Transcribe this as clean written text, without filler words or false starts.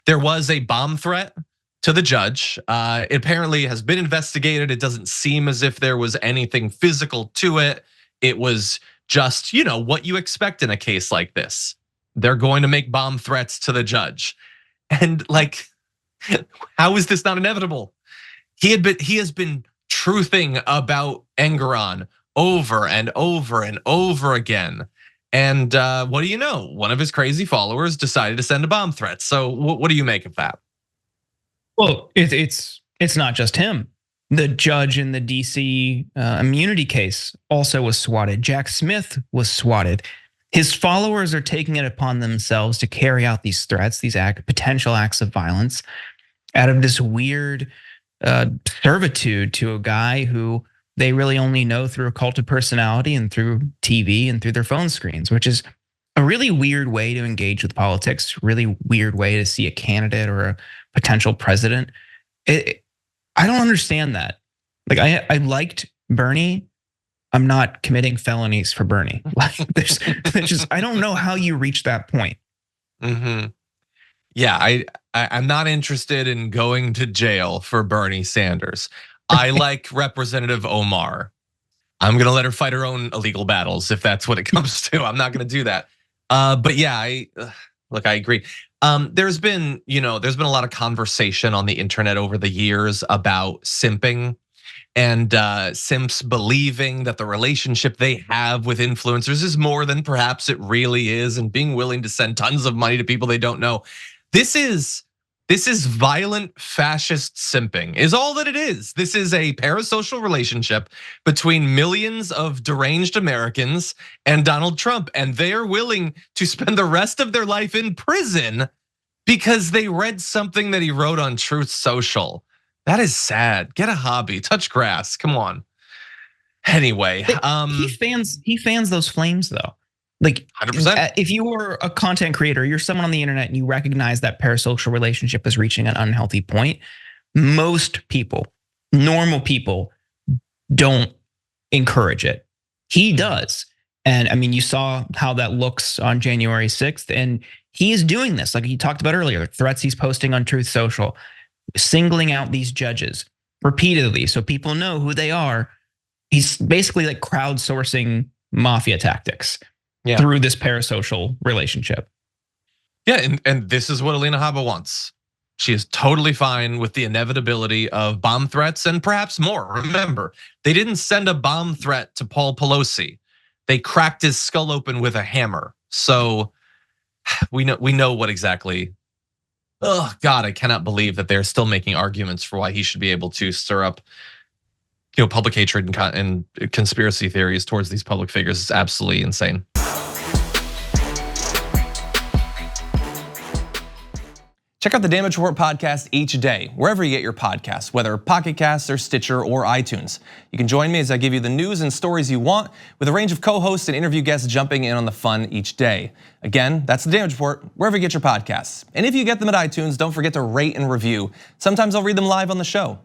there was a bomb threat to the judge. It apparently has been investigated. It doesn't seem as if there was anything physical to it. It was just, what you expect in a case like this. They're going to make bomb threats to the judge. And like, how is this not inevitable? He has been truthing about Engoron over and over and over again. And what do you know? One of his crazy followers decided to send a bomb threat. So what do you make of that? Well, it's not just him. The judge in the DC immunity case also was swatted. Jack Smith was swatted. His followers are taking it upon themselves to carry out these threats, these potential acts of violence, out of this weird servitude to a guy who they really only know through a cult of personality and through TV and through their phone screens, which is a really weird way to engage with politics, really weird way to see a candidate or a potential president. I don't understand that. Like I liked Bernie. I'm not committing felonies for Bernie. Like there's just, I don't know how you reach that point. Yeah, I'm not interested in going to jail for Bernie Sanders. I like Representative Omar. I'm gonna let her fight her own illegal battles if that's what it comes to. I'm not gonna do that. But yeah, I agree. There's been a lot of conversation on the internet over the years about simping and simps believing that the relationship they have with influencers is more than perhaps it really is, and being willing to send tons of money to people they don't know. This is violent fascist simping, is all that it is. This is a parasocial relationship between millions of deranged Americans and Donald Trump, and they are willing to spend the rest of their life in prison because they read something that he wrote on Truth Social. That is sad. Get a hobby, touch grass. Come on. Anyway, he fans those flames though. Like 100%. If you were a content creator, you're someone on the internet and you recognize that parasocial relationship is reaching an unhealthy point, most people, normal people, don't encourage it. He does. And I mean, you saw how that looks on January 6th, and he is doing this, like he talked about earlier, threats he's posting on Truth Social, singling out these judges repeatedly so people know who they are. He's basically like crowdsourcing mafia tactics. Yeah. Through this parasocial relationship. Yeah, and this is what Alina Habba wants. She is totally fine with the inevitability of bomb threats and perhaps more. Remember, they didn't send a bomb threat to Paul Pelosi. They cracked his skull open with a hammer. So we know what exactly. Oh God, I cannot believe that they're still making arguments for why he should be able to stir up public hatred and conspiracy theories towards these public figures. Is absolutely insane. Check out the Damage Report podcast each day, wherever you get your podcasts, whether Pocket Casts or Stitcher or iTunes. You can join me as I give you the news and stories you want, with a range of co-hosts and interview guests jumping in on the fun each day. Again, that's the Damage Report, wherever you get your podcasts. And if you get them at iTunes, don't forget to rate and review. Sometimes I'll read them live on the show.